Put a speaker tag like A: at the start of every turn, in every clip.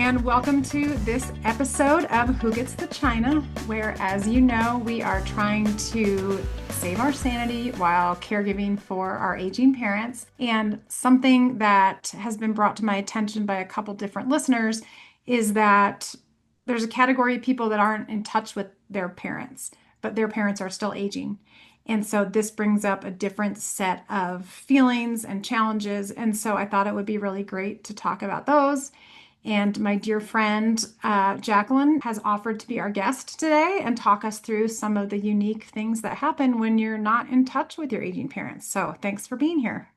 A: and welcome to this episode of Who Gets the China, where, as you know, we are trying to save our sanity while caregiving for our aging parents. And something that has been brought to my attention by a couple different listeners is that there's a category of people that aren't in touch with their parents, but their parents are still aging. And so this brings up a different set of feelings and challenges. And so I thought it would be really great to talk about those. And my dear friend, Jacqueline, has offered to be our guest today and talk us through some of the unique things that happen when you're not in touch with your aging parents. So thanks for being here.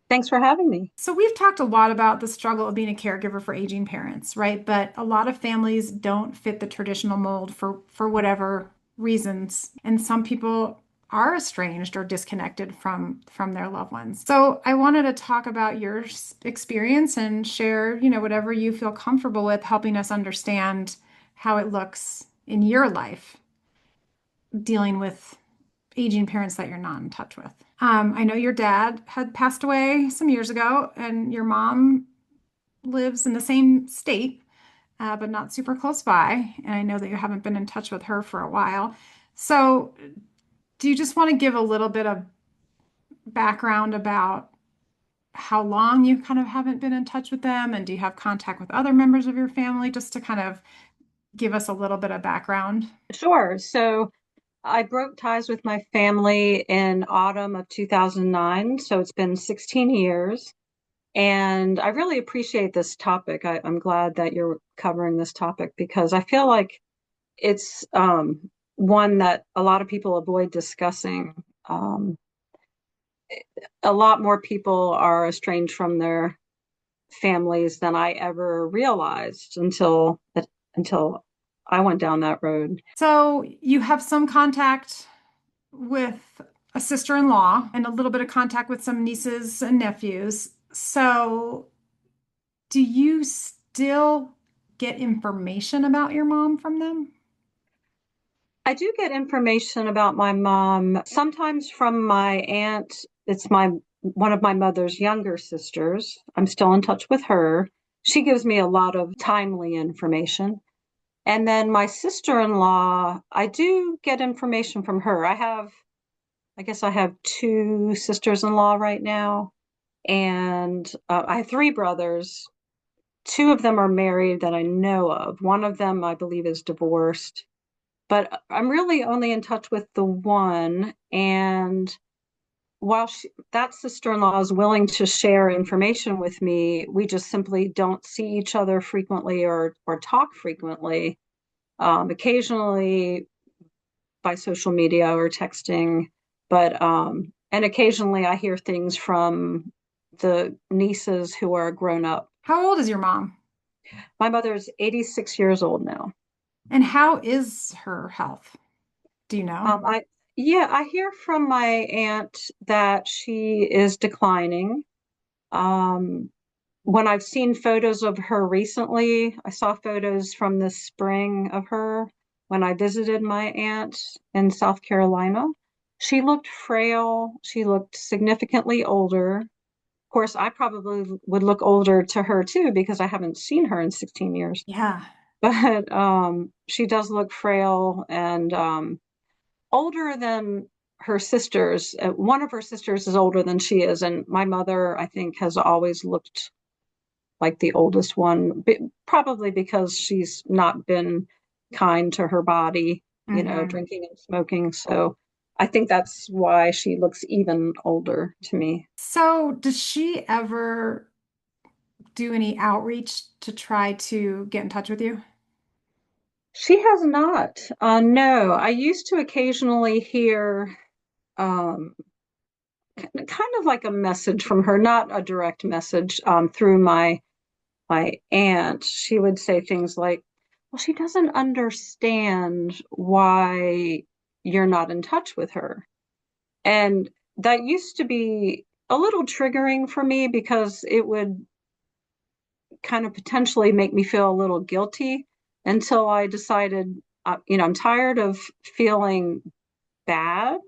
B: Thanks for having me.
A: So we've talked a lot about the struggle of being a caregiver for aging parents, right? But a lot of families don't fit the traditional mold for whatever reasons. And some people are estranged or disconnected from their loved ones. So I wanted to talk about your experience and share, whatever you feel comfortable with, helping us understand how it looks in your life dealing with aging parents that you're not in touch with. I know your dad had passed away some years ago, and your mom lives in the same state, but not super close by. And I know that you haven't been in touch with her for a while. So, do you just want to give a little bit of background about how long you kind of haven't been in touch with them? And do you have contact with other members of your family, just to kind of give us a little bit of background?
B: Sure. So I broke ties with my family in autumn of 2009. So it's been 16 years. And I really appreciate this topic. I'm glad that you're covering this topic because I feel like it's one that a lot of people avoid discussing. Um, a lot more people are estranged from their families than I ever realized until I went down that road.
A: So, you have some contact with a sister-in-law and a little bit of contact with some nieces and nephews. So, do you still get information about your mom from them?
B: I do get information about my mom sometimes from my aunt. It's my one of my mother's younger sisters. I'm still in touch with her. She gives me a lot of timely information. And then my sister-in-law, I do get information from her. I guess I have two sisters-in-law right now, and I have three brothers. Two of them are married that I know of. One of them, I believe, is divorced, but I'm really only in touch with the one. And while that sister-in-law is willing to share information with me, we just simply don't see each other frequently or talk frequently. Occasionally by social media or texting, but and occasionally I hear things from the nieces who are grown up.
A: How old is your mom?
B: My mother's 86 years old now.
A: And how is her health? Do you know?
B: I Yeah, I hear from my aunt that she is declining. Um, when I've seen photos of her recently, I saw photos from the spring of her when I visited my aunt in South Carolina. She looked frail. She looked significantly older. Of course, I probably would look older to her too because I haven't seen her in 16 years.
A: Yeah.
B: But she does look frail and older than her sisters. One of her sisters is older than she is, and my mother, I think, has always looked like the oldest one, probably because she's not been kind to her body,
A: Hmm.
B: drinking and smoking. So I think that's why she looks even older to me.
A: So, does she ever do any outreach to try to get in touch with you?
B: She has not. No, I used to occasionally hear um, kind of like a message from her, not a direct message, through my aunt. She would say things like, well, she doesn't understand why you're not in touch with her. And that used to be a little triggering for me because it would kind of potentially make me feel a little guilty until I decided, I'm tired of feeling bad.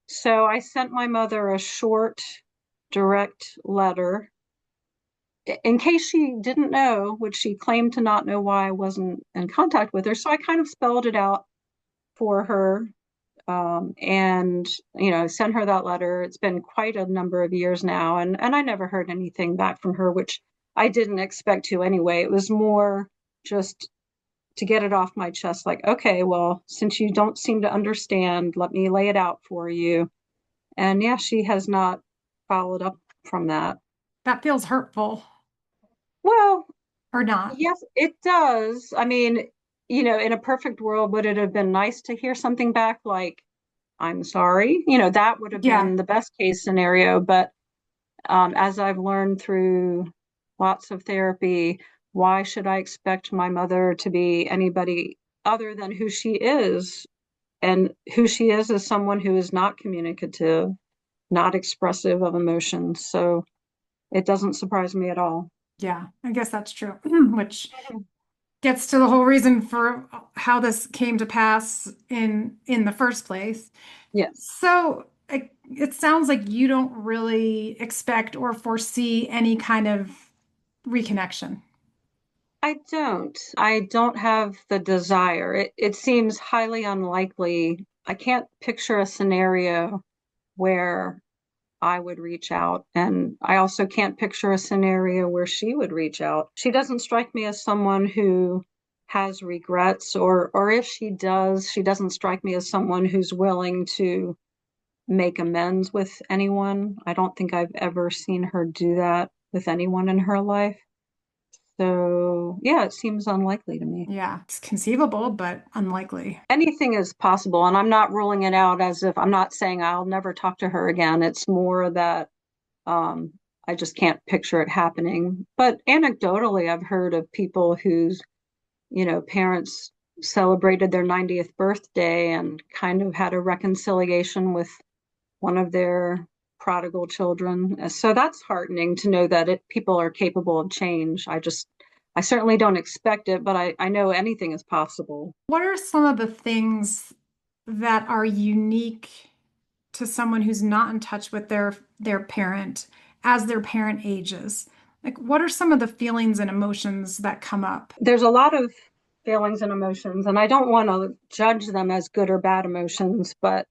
B: So I sent my mother a short, direct letter in case she didn't know, which she claimed to not know why I wasn't in contact with her. So I kind of spelled it out for her, and sent her that letter. It's been quite a number of years now, and I never heard anything back from her, which I didn't expect to anyway. It was more just to get it off my chest, like, okay, well, since you don't seem to understand, let me lay it out for you. And yeah, she has not followed up from that.
A: That feels hurtful
B: Well,
A: or not.
B: yes, it does. I mean, in a perfect world, would it have been nice to hear something back like, I'm sorry? That would have
A: Yeah.
B: been the best case scenario. But as I've learned through lots of therapy, why should I expect my mother to be anybody other than who she is? And who she is someone who is not communicative, not expressive of emotions. So it doesn't surprise me at all.
A: Yeah, I guess that's true. Which gets to the whole reason for how this came to pass in the first place.
B: Yes.
A: So it sounds like you don't really expect or foresee any kind of reconnection.
B: I don't. I don't have the desire. It seems highly unlikely. I can't picture a scenario where I would reach out. And I also can't picture a scenario where she would reach out. She doesn't strike me as someone who has regrets, or if she does, she doesn't strike me as someone who's willing to make amends with anyone. I don't think I've ever seen her do that with anyone in her life. So, yeah, it seems unlikely to me.
A: Yeah, it's conceivable, but unlikely.
B: Anything is possible, and I'm not ruling it out as if I'm not saying I'll never talk to her again. It's more that um, I just can't picture it happening. But anecdotally, I've heard of people whose, parents celebrated their 90th birthday and kind of had a reconciliation with one of their prodigal children. So that's heartening to know that people are capable of change. I certainly don't expect it, but I know anything is possible.
A: What are some of the things that are unique to someone who's not in touch with their parent as their parent ages? Like, what are some of the feelings and emotions that come up?
B: There's a lot of feelings and emotions, and I don't want to judge them as good or bad emotions, but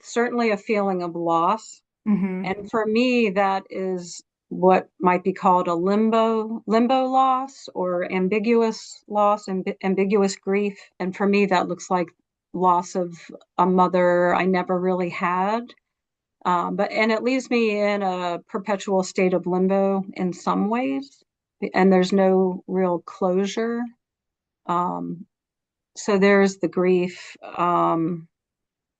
B: certainly a feeling of loss.
A: Hmm.
B: And for me, that is what might be called a limbo loss or ambiguous loss, ambiguous grief. And for me, that looks like loss of a mother I never really had. And it leaves me in a perpetual state of limbo in some ways, and there's no real closure. Um, so there's the grief,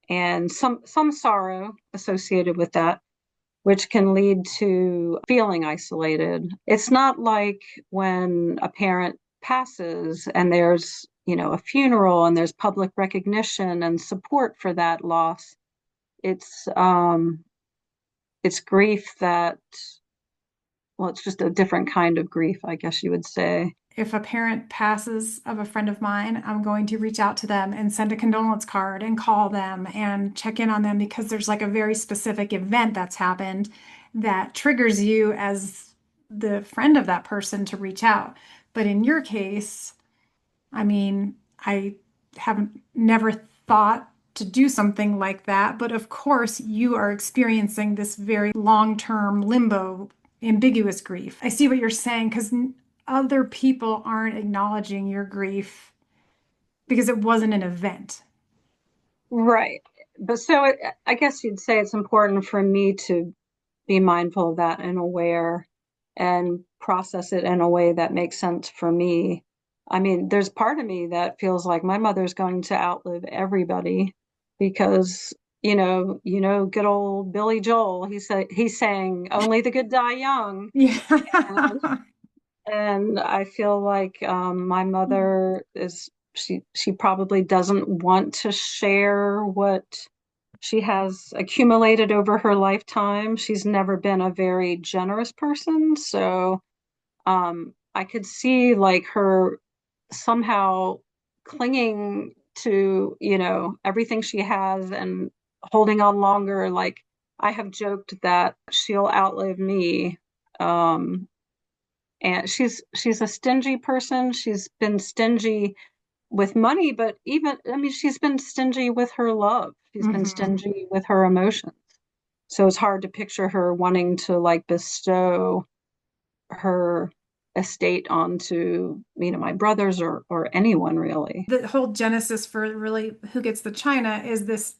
B: and some sorrow associated with that, which can lead to feeling isolated. It's not like when a parent passes and there's, a funeral and there's public recognition and support for that loss. It's it's grief that, well, it's just a different kind of grief, I guess you would say.
A: If a parent passes of a friend of mine, I'm going to reach out to them and send a condolence card and call them and check in on them because there's like a very specific event that's happened that triggers you as the friend of that person to reach out. But in your case, I mean, I haven't never thought to do something like that, but of course, you are experiencing this very long-term limbo, ambiguous grief. I see what you're saying because other people aren't acknowledging your grief because it wasn't an event.
B: Right. But I guess you'd say it's important for me to be mindful of that and aware and process it in a way that makes sense for me. I mean, there's part of me that feels like my mother's going to outlive everybody because, good old Billy Joel, he's saying only the good die young. And,
A: Yeah.
B: and I feel like my mother she probably doesn't want to share what she has accumulated over her lifetime. She's never been a very generous person. So I could see like her somehow clinging to, everything she has and holding on longer. Like I have joked that she'll outlive me. Um, And she's a stingy person. She's been stingy with money, but even, I mean, she's been stingy with her love. She's been
A: Hmm.
B: stingy with her emotions. So it's hard to picture her wanting to like bestow her estate onto, my brothers or anyone really.
A: The whole genesis for really who gets the china is this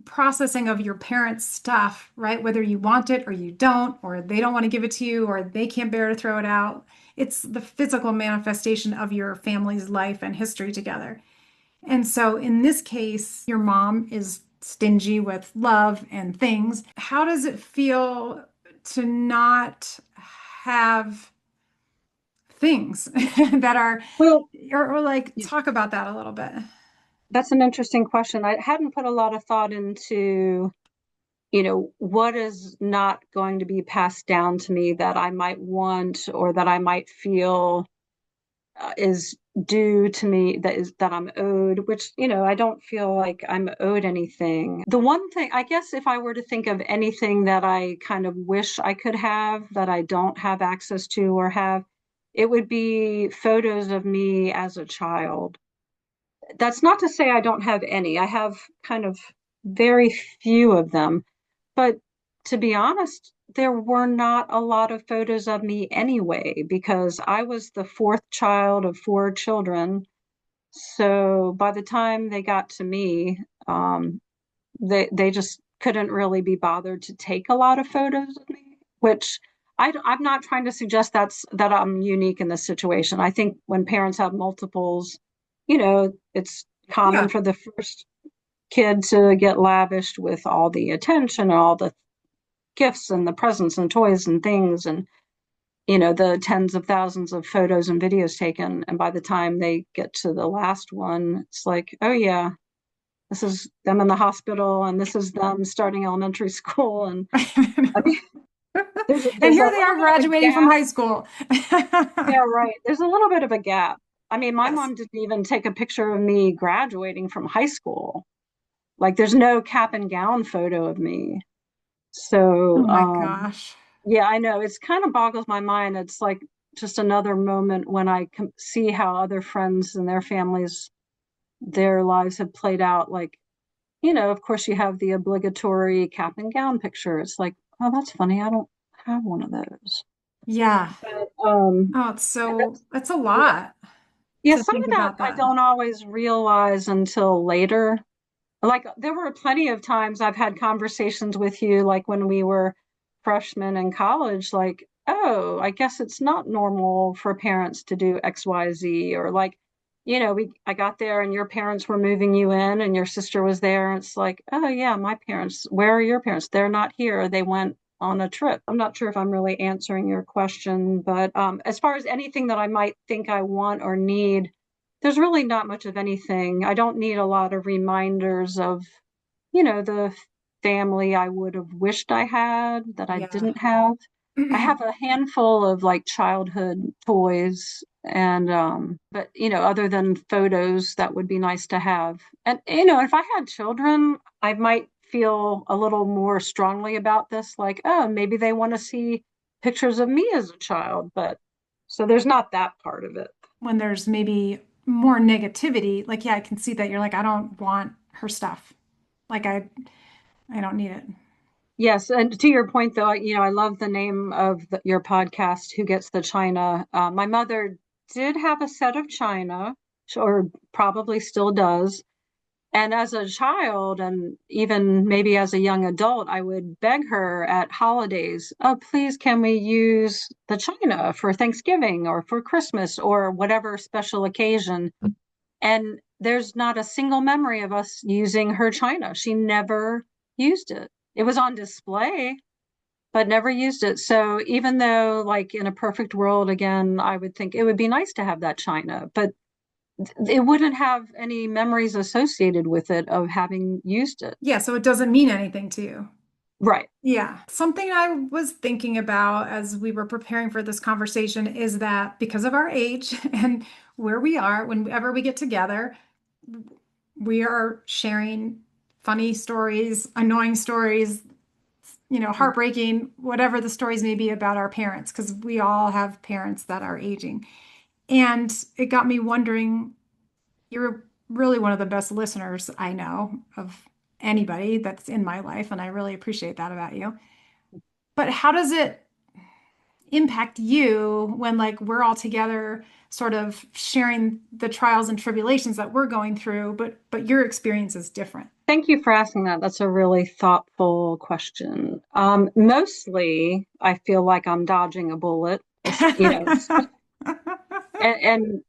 A: processing of your parents' stuff, right? Whether you want it or you don't, or they don't want to give it to you, or they can't bear to throw it out. It's the physical manifestation of your family's life and history together. And so in this case, your mom is stingy with love and things. How does it feel to not have things that are,
B: Well,
A: or like talk about that a little bit?
B: that's an interesting question. I hadn't put a lot of thought into, what is not going to be passed down to me that I might want or that I might feel is due to me, that I'm owed, which, I don't feel like I'm owed anything. The one thing, I guess, if I were to think of anything that I kind of wish I could have that I don't have access to or have, it would be photos of me as a child. That's not to say I don't have any. I have kind of very few of them. But to be honest, there were not a lot of photos of me anyway, because I was the fourth child of four children. So by the time they got to me, they just couldn't really be bothered to take a lot of photos of me, which I'm not trying to suggest that I'm unique in this situation. I think when parents have multiples, it's common
A: Yeah.
B: for the first kid to get lavished with all the attention and all the gifts and the presents and toys and things and the tens of thousands of photos and videos taken, and by the time they get to the last one, it's like, oh yeah, this is them in the hospital and this is them starting elementary school. And I mean,
A: And
B: there's a
A: here they
B: little
A: are
B: bit of a
A: graduating from
B: gap.
A: high school.
B: Yeah, right, there's a little bit of a gap. I mean, my
A: Yes.
B: mom didn't even take a picture of me graduating from high school. Like, there's no cap and gown photo of me.
A: Oh
B: So
A: my gosh.
B: yeah, I know. It's kind of boggles my mind. It's like just another moment when I see how other friends and their families, their lives have played out. Like, of course, you have the obligatory cap and gown picture. It's like, oh, that's funny. I don't have one of those.
A: Yeah.
B: But
A: Oh,
B: and that's,
A: that's a
B: yeah,
A: lot
B: yeah.
A: to
B: Some
A: think
B: of that
A: about
B: I
A: that.
B: don't always realize until later. Like, there were plenty of times I've had conversations with you, like when we were freshmen in college, like, oh, I guess it's not normal for parents to do XYZ, or like, I got there and your parents were moving you in and your sister was there. And it's like, oh yeah, my parents, where are your parents? They're not here. They went on a trip. I'm not sure if I'm really answering your question, but as far as anything that I might think I want or need, there's really not much of anything. I don't need a lot of reminders of, the family I would have wished I had that I
A: Yeah.
B: didn't have. I have a handful of like childhood toys and but other than photos that would be nice to have. And if I had children, I might feel a little more strongly about this, like, oh, maybe they want to see pictures of me as a child, but so there's not that part of it.
A: When there's maybe more negativity, like, yeah, I can see that you're like, I don't want her stuff. Like I don't need it.
B: Yes, and to your point, though, I love the name of your podcast, "Who Gets the China." My mother did have a set of china, or probably still does. And as a child, and even maybe as a young adult, I would beg her at holidays, "Oh, please, can we use the china for Thanksgiving or for Christmas or whatever special occasion?" And there's not a single memory of us using her china. She never used it. It was on display, but never used it. So even though, like, in a perfect world, again, I would think it would be nice to have that china, but it wouldn't have any memories associated with it of having used it.
A: Yeah, so it doesn't mean anything to you.
B: Right.
A: Yeah. Something I was thinking about as we were preparing for this conversation is that because of our age and where we are, whenever we get together, we are sharing funny stories, annoying stories, heartbreaking, whatever the stories may be about our parents, because we all have parents that are aging. And it got me wondering, you're really one of the best listeners I know of anybody that's in my life, and I really appreciate that about you. But how does it impact you when like we're all together sort of sharing the trials and tribulations that we're going through, but your experience is different?
B: Thank you for asking that. That's a really thoughtful question. Mostly, I feel like I'm dodging a bullet, you know, and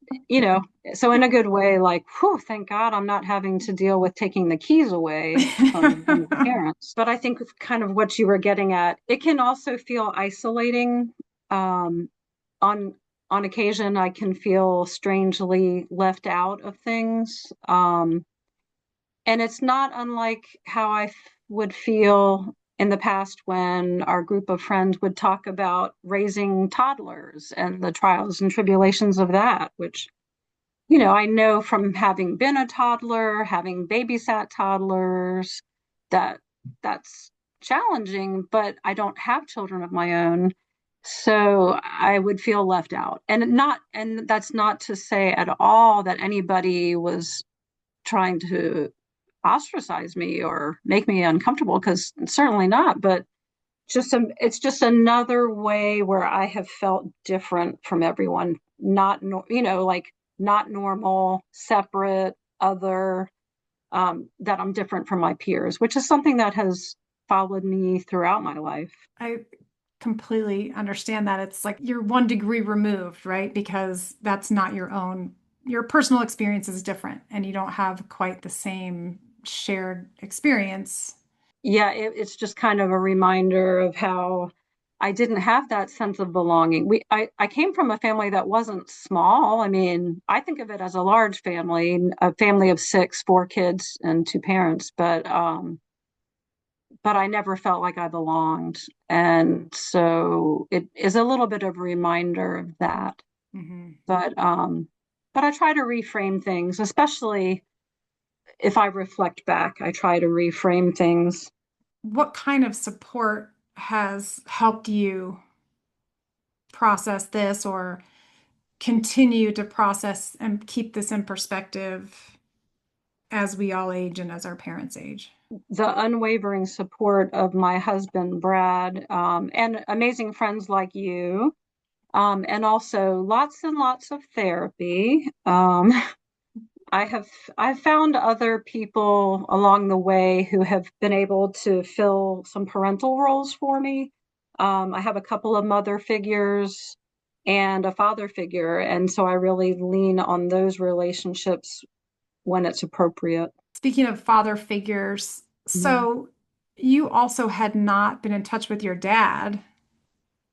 B: so in a good way, like, whew, thank God I'm not having to deal with taking the keys away from one of the parents. But I think kind of what you were getting at, it can also feel isolating. Um, on on occasion, I can feel strangely left out of things. And it's not unlike how would feel in the past when our group of friends would talk about raising toddlers and the trials and tribulations of that, which, I know from having been a toddler, having babysat toddlers, that that's challenging, but I don't have children of my own. So I would feel left out. And that's not to say at all that anybody was trying to ostracize me or make me uncomfortable, because certainly not, but it's just another way where I have felt different from everyone, not like not normal, separate, other, that I'm different from my peers, which is something that has followed me throughout my life.
A: I completely understand that. It's like you're 1 degree removed, right? Because that's not your personal experience is different and you don't have quite the same shared experience.
B: Yeah, it's just kind of a reminder of how I didn't have that sense of belonging. I came from a family that wasn't small. I mean, I think of it as a large family, a family of six, four kids and two parents, but I never felt like I belonged. And so it is a little bit of a reminder of that.
A: Hmm.
B: But I try to reframe things, especially if I reflect back, I try to reframe things.
A: What kind of support has helped you process this or continue to process and keep this in perspective as we all age and as our parents age?
B: The unwavering support of my husband, Brad, and amazing friends like you, and also lots and lots of therapy. I have I've found other people along the way who have been able to fill some parental roles for me. I have a couple of mother figures and a father figure, and so I really lean on those relationships when it's appropriate.
A: Speaking of father figures,
B: Mhm.
A: so you also had not been in touch with your dad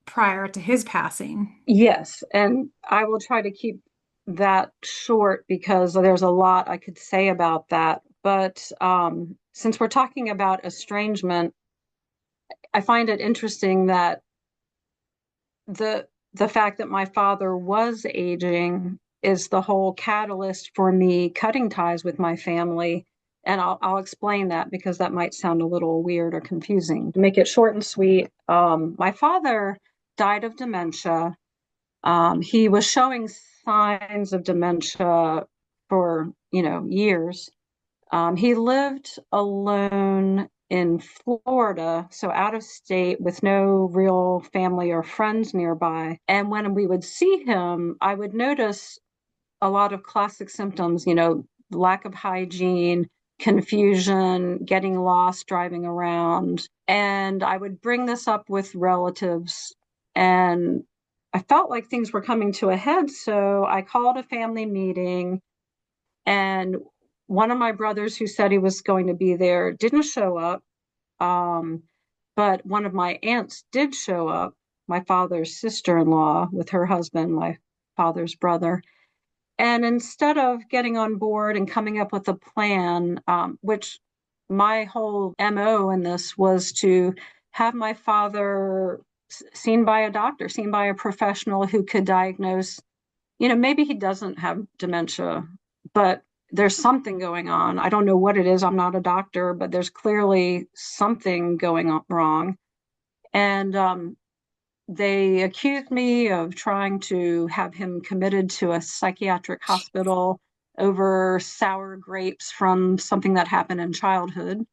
A: prior to his passing.
B: Yes, and I will try to keep that short because there's a lot I could say about that. But since we're talking about estrangement, I find it interesting that the fact that my father was aging is the whole catalyst for me cutting ties with my family. And I'll explain that because that might sound a little weird or confusing. To make it short and sweet, my father died of dementia. He was showing signs of dementia for, years. He lived alone in Florida, so out of state with no real family or friends nearby. And when we would see him, I would notice a lot of classic symptoms, lack of hygiene, confusion, getting lost driving around. And I would bring this up with relatives, and I felt like things were coming to a head. So I called a family meeting, and one of my brothers who said he was going to be there didn't show up. Um, but one of my aunts did show up, my father's sister-in-law with her husband, my father's brother. And instead of getting on board and coming up with a plan, which my whole MO in this was to have my father seen by a doctor, seen by a professional who could diagnose, maybe he doesn't have dementia, but there's something going on. I don't know what it is. I'm not a doctor, but there's clearly something going on wrong. And they accused me of trying to have him committed to a psychiatric hospital over sour grapes from something that happened in childhood.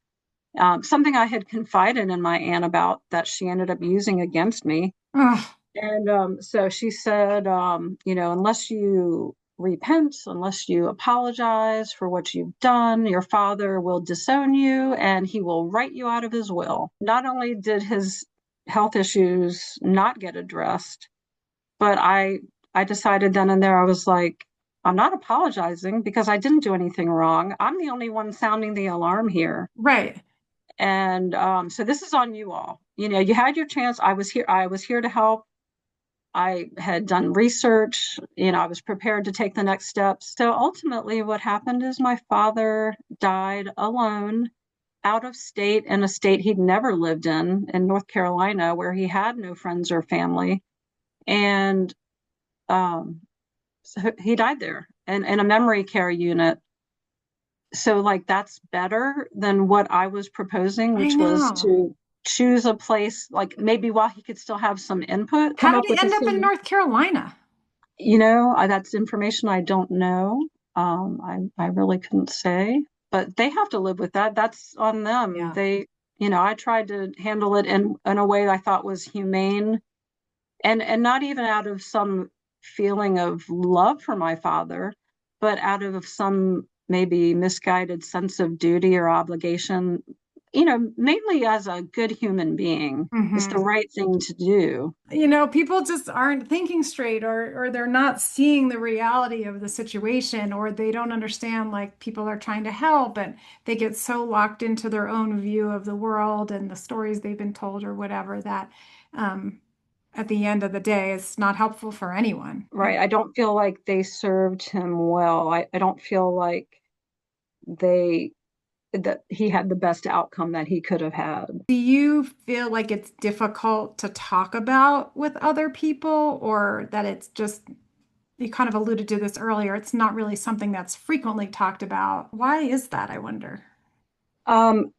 B: Something I had confided in my aunt about that she ended up using against me.
A: Ugh,
B: And so she said, unless you repent, unless you apologize for what you've done, your father will disown you and he will write you out of his will. Not only did his health issues not get addressed, but I decided then and there, I was like, I'm not apologizing because I didn't do anything wrong. I'm the only one sounding the alarm here.
A: right.
B: And so this is on you all. You had your chance. I was here. I was here to help. I had done research. I was prepared to take the next steps. So ultimately, what happened is my father died alone, out of state, in a state he'd never lived in North Carolina, where he had no friends or family. And um, so he died there in a memory care unit. So, like, that's better than what I was proposing,
A: I
B: which was
A: know.
B: to choose a place, like maybe while he could still have some input,
A: How
B: come
A: did
B: up
A: he
B: with a
A: end up in
B: solution.
A: North Carolina?
B: That's information I don't know. I really couldn't say, but they have to live with that. That's on them.
A: Yeah.
B: I tried to handle it in a way I thought was humane, and not even out of some feeling of love for my father, but out of some maybe misguided sense of duty or obligation, mainly as a good human being. It's the
A: Hmm.
B: right thing to do.
A: People just aren't thinking straight, or they're not seeing the reality of the situation, or they don't understand like people are trying to help, and they get so locked into their own view of the world and the stories they've been told or whatever that um, at the end of the day, it's not helpful for anyone.
B: Right. I don't feel like they served him well. I don't feel like they that he had the best outcome that he could have had.
A: Do you feel like it's difficult to talk about with other people, or that it's just, you kind of alluded to this earlier, it's not really something that's frequently talked about? Why is that, I wonder?
B: Um,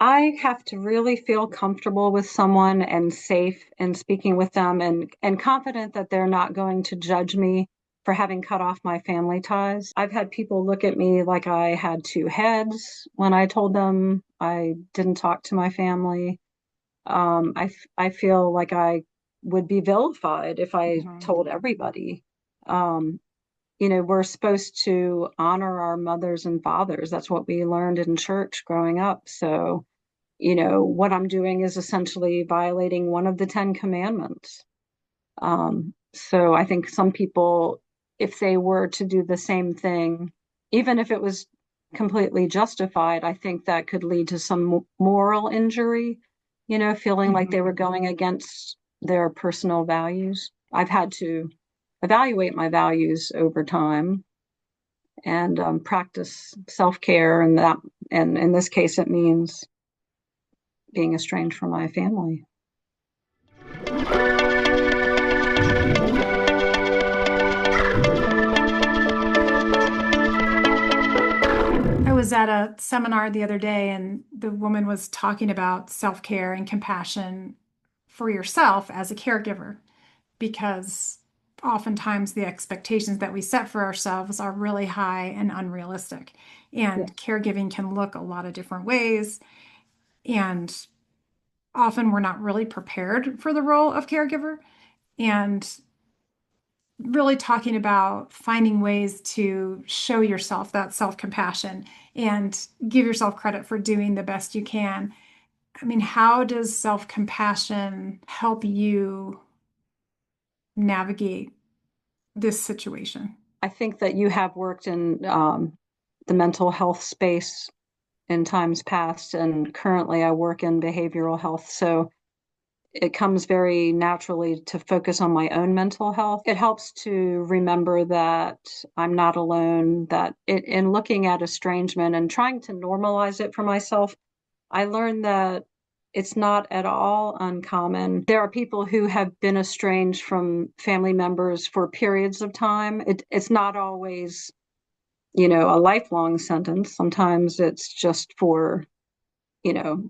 B: I have to really feel comfortable with someone and safe in speaking with them, and confident that they're not going to judge me for having cut off my family ties. I've had people look at me like I had two heads when I told them I didn't talk to my family. I feel like I would be vilified if I
A: Mhm.
B: told everybody. Um, we're supposed to honor our mothers and fathers. That's what we learned in church growing up. So, what I'm doing is essentially violating one of the Ten Commandments. So I think some people, if they were to do the same thing, even if it was completely justified, I think that could lead to some moral injury, feeling like they
A: Mhm.
B: were going against their personal values. I've had to evaluate my values over time and practice self-care, and in this case, it means being estranged from my family.
A: I was at a seminar the other day, and the woman was talking about self-care and compassion for yourself as a caregiver, because oftentimes the expectations that we set for ourselves are really high and unrealistic.
B: Yeah.
A: And caregiving can look a lot of different ways. And often we're not really prepared for the role of caregiver. And really talking about finding ways to show yourself that self-compassion and give yourself credit for doing the best you can. I mean, how does self-compassion help you navigate this situation?
B: I think that you have worked in the mental health space in times past, and currently I work in behavioral health. So it comes very naturally to focus on my own mental health. It helps to remember that I'm not alone, that in looking at estrangement and trying to normalize it for myself, I learned that it's not at all uncommon. There are people who have been estranged from family members for periods of time. It's not always, a lifelong sentence. Sometimes it's just for, you know,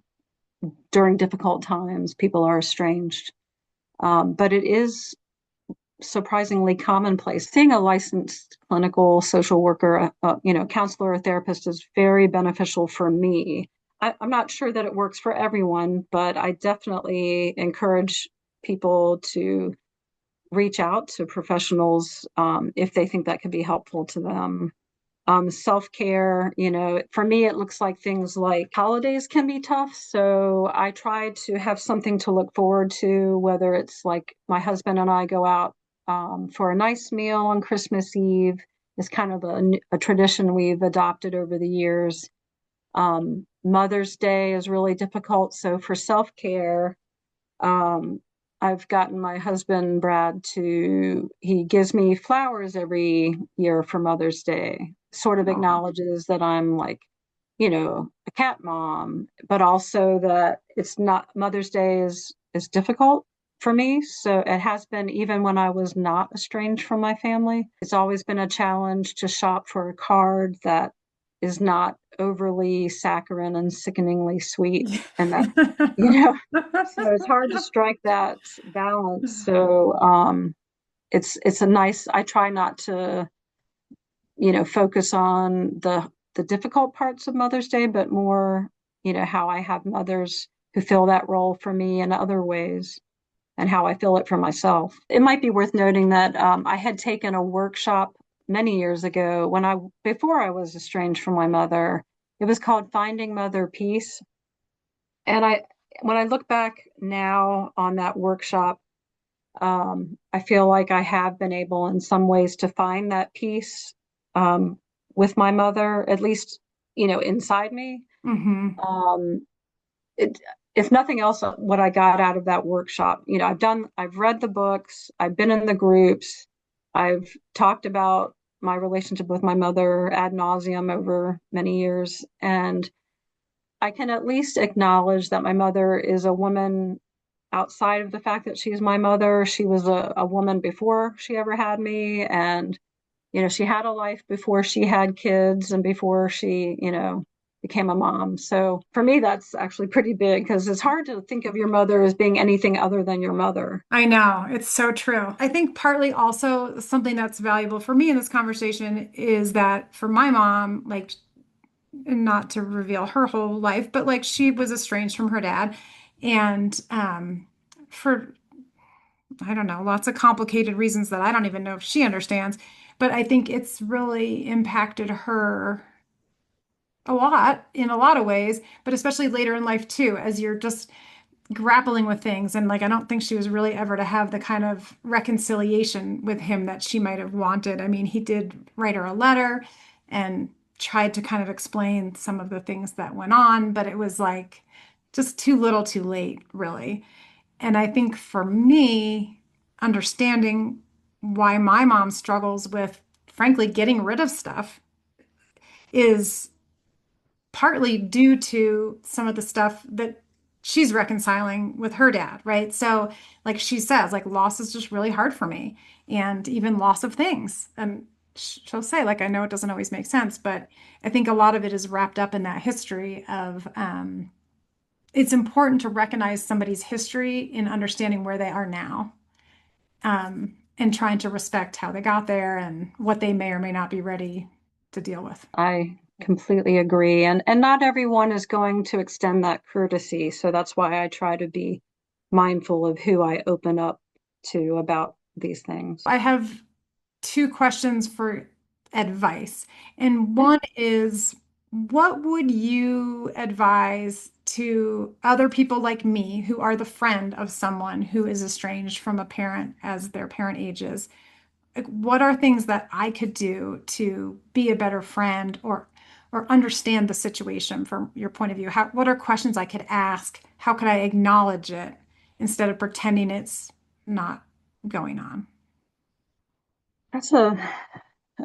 B: during difficult times, people are estranged. But it is surprisingly commonplace. Seeing a licensed clinical social worker, counselor or therapist is very beneficial for me. I'm not sure that it works for everyone, but I definitely encourage people to reach out to professionals if they think that could be helpful to them. Self-care, for me, it looks like things like holidays can be tough. So I try to have something to look forward to, whether it's like my husband and I go out for a nice meal on Christmas Eve. It's kind of a tradition we've adopted over the years. Mother's Day is really difficult. So for self-care, um, I've gotten my husband, Brad, he gives me flowers every year for Mother's Day, sort of
A: Oh.
B: acknowledges that I'm like, a cat mom, but also that it's not Mother's Day is difficult for me. So it has been even when I was not estranged from my family. It's always been a challenge to shop for a card that is not overly saccharine and sickeningly sweet. And that, you know, so it's hard to strike that balance. So it's a nice. I try not to focus on the difficult parts of Mother's Day, but more how I have mothers who fill that role for me in other ways and how I fill it for myself. It might be worth noting that I had taken a workshop many years ago before I was estranged from my mother. It was called Finding Mother Peace, and when I look back now on that workshop, I feel like I have been able in some ways to find that peace um, with my mother, at least, inside me.
A: Hmm.
B: Um, it, if nothing else, what I got out of that workshop, I've read the books, I've been in the groups, I've talked about my relationship with my mother ad nauseum over many years. And I can at least acknowledge that my mother is a woman outside of the fact that she's my mother. She was a woman before she ever had me. And, she had a life before she had kids and before she, became a mom. So for me, that's actually pretty big because it's hard to think of your mother as being anything other than your mother.
A: I know, it's so true. I think partly also something that's valuable for me in this conversation is that for my mom, like, and not to reveal her whole life, but like she was estranged from her dad. And for, I don't know, lots of complicated reasons that I don't even know if she understands. But I think it's really impacted her a lot in a lot of ways, but especially later in life too, as you're just grappling with things. And like, I don't think she was really ever to have the kind of reconciliation with him that she might have wanted. I mean, he did write her a letter and tried to kind of explain some of the things that went on, but it was like just too little too late, really. And I think for me, understanding why my mom struggles with, frankly, getting rid of stuff is partly due to some of the stuff that she's reconciling with her dad, right? So, like she says, like loss is just really hard for me, and even loss of things. And she'll say, like, I know it doesn't always make sense, but I think a lot of it is wrapped up in that history of, it's important to recognize somebody's history in understanding where they are now, and trying to respect how they got there and what they may or may not be ready to deal with.
B: I completely agree. And not everyone is going to extend that courtesy. So that's why I try to be mindful of who I open up to about these things.
A: I have two questions for advice. And
B: Okay.
A: one is, what would you advise to other people like me who are the friend of someone who is estranged from a parent as their parent ages? Like, what are things that I could do to be a better friend or understand the situation from your point of view? What are questions I could ask? How could I acknowledge it instead of pretending it's not going on?
B: That's a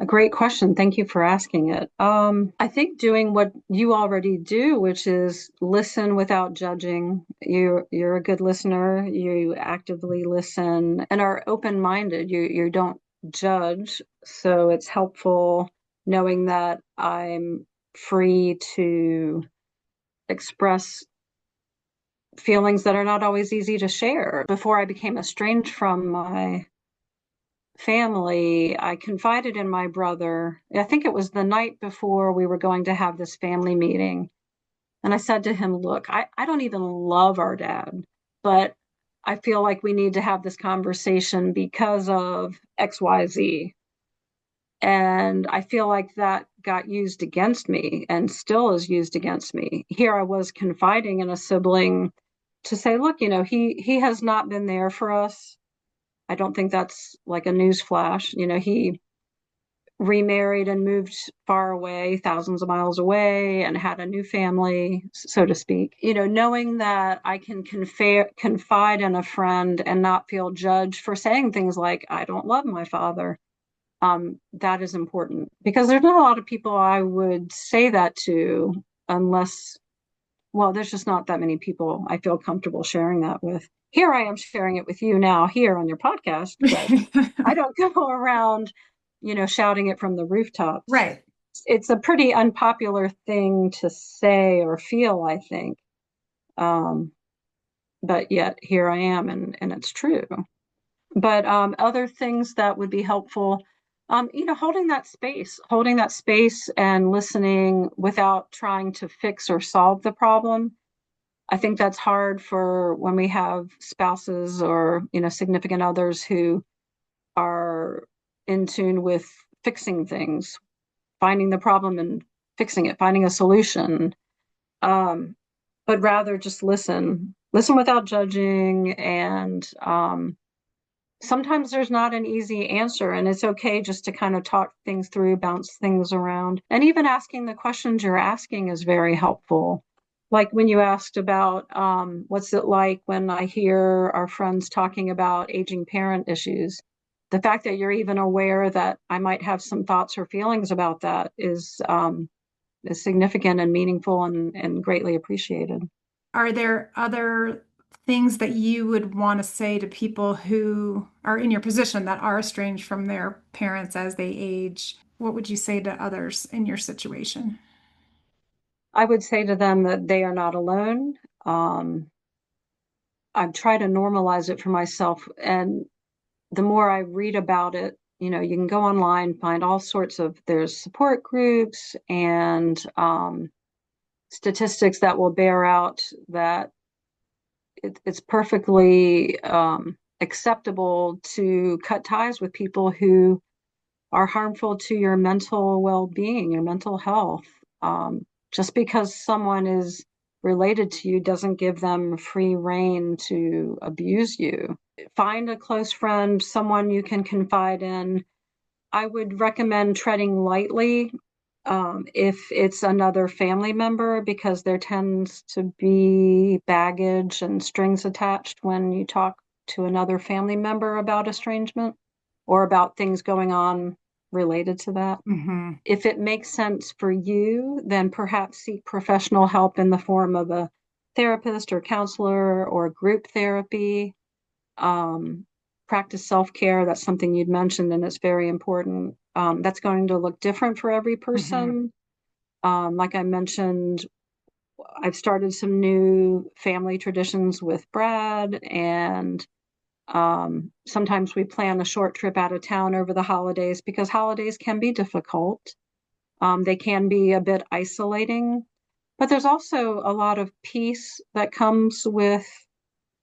B: great question. Thank you for asking it. I think doing what you already do, which is listen without judging. You're a good listener. You actively listen and are open-minded. You don't judge. So it's helpful knowing that I'm free to express feelings that are not always easy to share. Before I became estranged from my family, I confided in my brother. I think it was the night before we were going to have this family meeting. And I said to him, look, I don't even love our dad, but I feel like we need to have this conversation because of XYZ. And I feel like that got used against me and still is used against me. Here I was confiding in a sibling to say, look, he has not been there for us. I don't think that's like a news flash. He remarried and moved far away, thousands of miles away, and had a new family, so to speak. Knowing that I can confide in a friend and not feel judged for saying things like, I don't love my father. That is important because there's not a lot of people I would say that to unless, well, there's just not that many people I feel comfortable sharing that with. Here I am sharing it with you now here on your podcast, but I don't go around, shouting it from the rooftops.
A: Right.
B: It's a pretty unpopular thing to say or feel, I think. Um, but yet here I am, and it's true. But other things that would be helpful, holding that space and listening without trying to fix or solve the problem. I think that's hard for when we have spouses or, significant others who are in tune with fixing things, finding the problem and fixing it, finding a solution. Um, but rather just listen without judging. And sometimes there's not an easy answer, and it's okay just to kind of talk things through, bounce things around. And even asking the questions you're asking is very helpful. Like when you asked about what's it like when I hear our friends talking about aging parent issues. The fact that you're even aware that I might have some thoughts or feelings about that is significant and meaningful and greatly appreciated.
A: Are there other things that you would want to say to people who are in your position that are estranged from their parents as they age? What would you say to others in your situation?
B: I would say to them that they are not alone. Um, I've tried to normalize it for myself. And the more I read about it, you can go online, find all sorts of, there's support groups and statistics that will bear out that it's perfectly acceptable to cut ties with people who are harmful to your mental well-being, your mental health. Just because someone is related to you doesn't give them free rein to abuse you. Find a close friend, someone you can confide in. I would recommend treading lightly if it's another family member, because there tends to be baggage and strings attached when you talk to another family member about estrangement or about things going on related to that.
A: Mm-hmm.
B: If it makes sense for you, then perhaps seek professional help in the form of a therapist or counselor or group therapy. Um, Practice self-care. That's something you'd mentioned, and it's very important. That's going to look different for every
A: Mm-hmm.
B: person. Like I mentioned, I've started some new family traditions with Brad, and sometimes we plan a short trip out of town over the holidays because holidays can be difficult. They can be a bit isolating, but there's also a lot of peace that comes with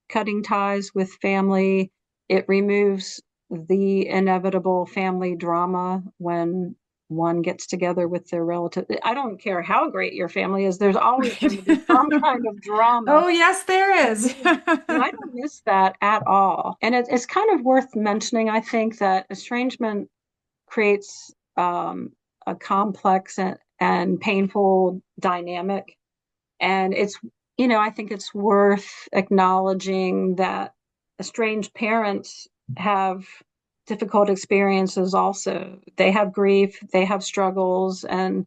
B: cutting ties with family. It removes the inevitable family drama when one gets together with their relative. I don't care how great your family is, there's always going to be some kind of drama.
A: Oh, yes, there is.
B: And I don't miss that at all. And it's kind of worth mentioning, I think, that estrangement creates a complex and painful dynamic. And I think it's worth acknowledging that estranged parents have difficult experiences also. They have grief, they have struggles, and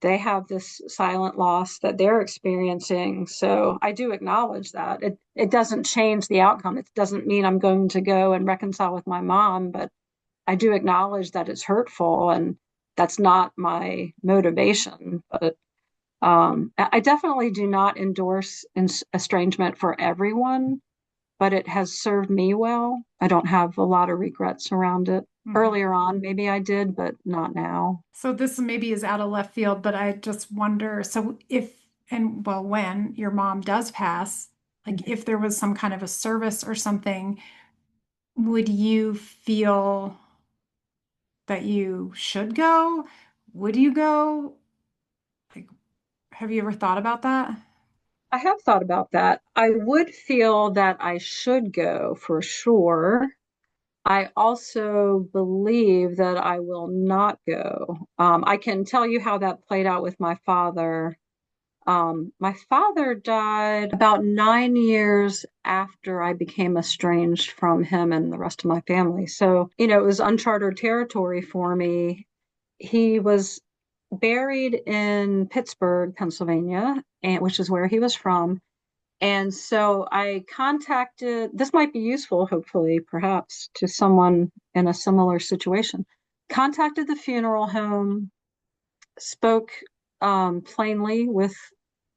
B: they have this silent loss that they're experiencing. So I do acknowledge that. It doesn't change the outcome. It doesn't mean I'm going to go and reconcile with my mom, but I do acknowledge that it's hurtful and that's not my motivation. But I definitely do not endorse estrangement for everyone, but it has served me well. I don't have a lot of regrets around it.
A: Mhm.
B: Earlier on, maybe I did, but not now.
A: So this maybe is out of left field, but I just wonder, so if and well, when your mom does pass, like
B: Mhm.
A: if there was some kind of a service or something, would you feel that you should go? Would you go? Like, have you ever thought about that?
B: I have thought about that. I would feel that I should go for sure. I also believe that I will not go. I can tell you how that played out with my father. My father died about 9 years after I became estranged from him and the rest of my family. So, it was uncharted territory for me. He was buried in Pittsburgh, Pennsylvania, and which is where he was from. And so I contacted, this might be useful, hopefully, perhaps, to someone in a similar situation. Contacted the funeral home, spoke plainly with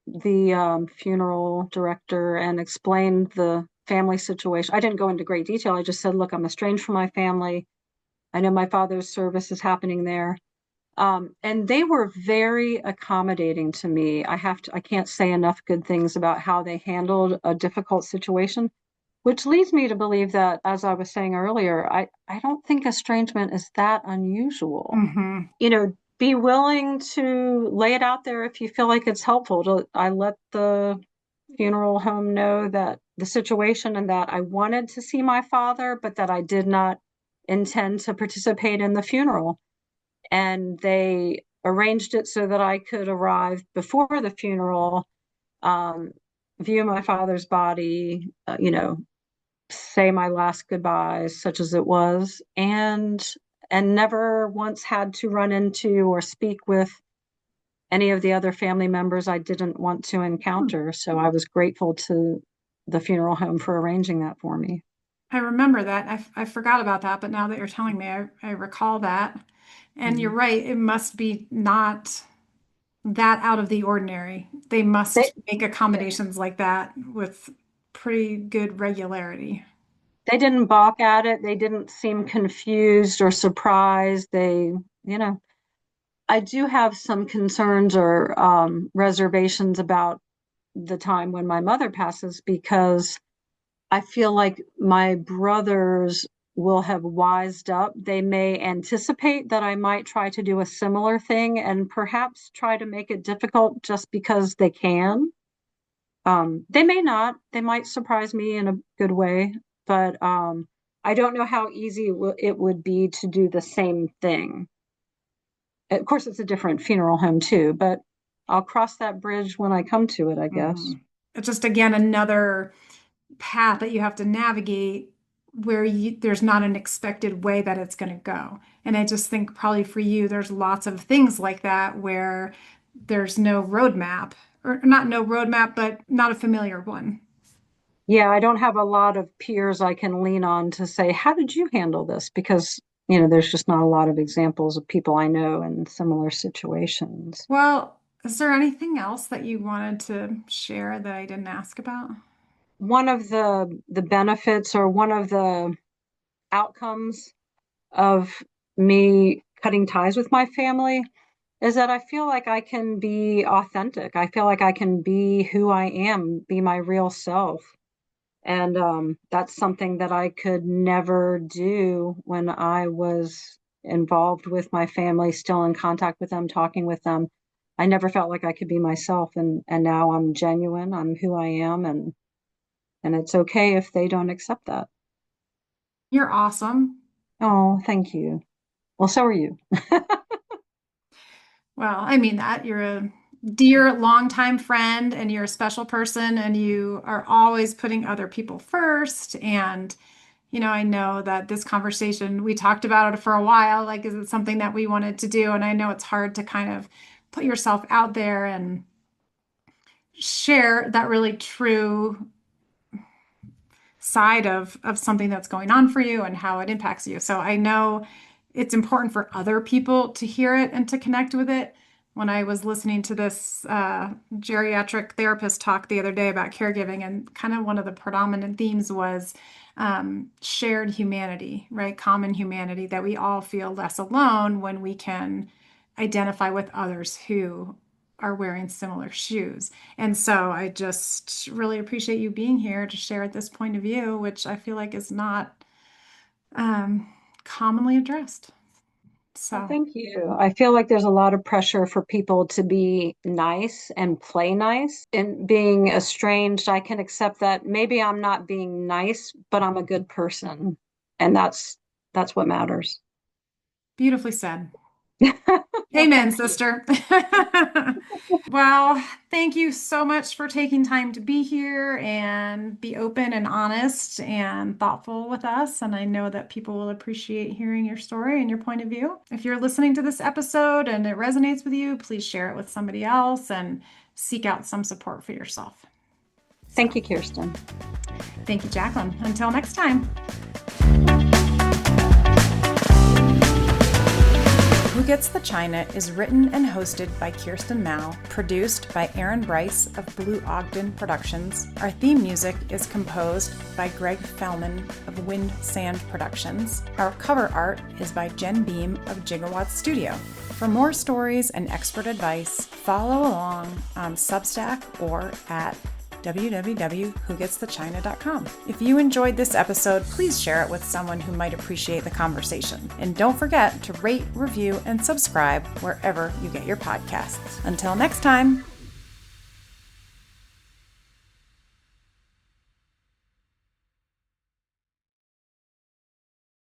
B: the funeral director and explained the family situation. I didn't go into great detail. I just said, look, I'm estranged from my family. I know my father's service is happening there. And they were very accommodating to me. I can't say enough good things about how they handled a difficult situation, which leads me to believe that, as I was saying earlier, I don't think estrangement is that unusual.
A: Hmm.
B: Be willing to lay it out there if you feel like it's helpful. I let the funeral home know that the situation and that I wanted to see my father, but that I did not intend to participate in the funeral. And they arranged it so that I could arrive before the funeral, um, view my father's body, say my last goodbyes, such as it was, and never once had to run into or speak with any of the other family members I didn't want to encounter. So I was grateful to the funeral home for arranging that for me.
A: I remember that. I forgot about that, but now that you're telling me, I recall that. And you're
B: Mhm.
A: right, it must be not that out of the ordinary. They
B: They,
A: must make
B: yeah,
A: accommodations like that with pretty good regularity.
B: they didn't balk at it. They didn't seem confused or surprised. You know, I do have some concerns or reservations about the time when my mother passes because I feel like my brothers will have wised up. They may anticipate that I might try to do a similar thing and perhaps try to make it difficult just because they can. They may not. They might surprise me in a good way, but I don't know how easy it would be to do the same thing. Of course, it's a different funeral home too, but I'll cross that bridge when I come to it, I guess.
A: Mhm. It's just again another path that you have to navigate where there's not an expected way that it's going to go. And I just think probably for you, there's lots of things like that where there's no roadmap, or not no roadmap, but not a familiar one.
B: Yeah, I don't have a lot of peers I can lean on to say, how did you handle this? Because, there's just not a lot of examples of people I know in similar situations.
A: Well, is there anything else that you wanted to share that I didn't ask about?
B: One of the benefits or one of the outcomes of me cutting ties with my family is that I feel like I can be authentic. I feel like I can be who I am, be my real self. And that's something that I could never do when I was involved with my family, still in contact with them, talking with them. I never felt like I could be myself, and now I'm genuine. I'm who I am, and it's okay if they don't accept that.
A: You're awesome.
B: Oh, thank you. Well, so are you.
A: Well, I mean that. You're a dear longtime friend and you're a special person and you are always putting other people first. And, I know that this conversation, we talked about it for a while. Like, is it something that we wanted to do? And I know it's hard to kind of put yourself out there and share that really true side of something that's going on for you and how it impacts you. So I know it's important for other people to hear it and to connect with it. when I was listening to this geriatric therapist talk the other day about caregiving, and kind of one of the predominant themes was shared humanity, right? Common humanity, that we all feel less alone when we can identify with others who are wearing similar shoes. And so I just really appreciate you being here to share this point of view, which I feel like is not commonly addressed.
B: Well,
A: So
B: thank you. I feel like there's a lot of pressure for people to be nice and play nice. And being estranged, I can accept that maybe I'm not being nice, but I'm a good person. And that's what matters.
A: beautifully said.
B: Well,
A: Amen,
B: thank you.
A: sister. Well, thank you so much for taking time to be here and be open and honest and thoughtful with us. And I know that people will appreciate hearing your story and your point of view. If you're listening to this episode and it resonates with you, please share it with somebody else and seek out some support for yourself.
B: Thank
A: So,
B: you, Kirsten.
A: thank you, Jacqueline. Until next time. Who Gets the China is written and hosted by Kirsten Mao, produced by Aaron Bryce of Blue Ogden Productions. Our theme music is composed by Greg Fellman of Wind Sand Productions. Our cover art is by Jen Beam of Gigawatt Studio. For more stories and expert advice, follow along on Substack or at www.whogetsthechina.com. If you enjoyed this episode, please share it with someone who might appreciate the conversation. And don't forget to rate, review, and subscribe wherever you get your podcasts. Until next time.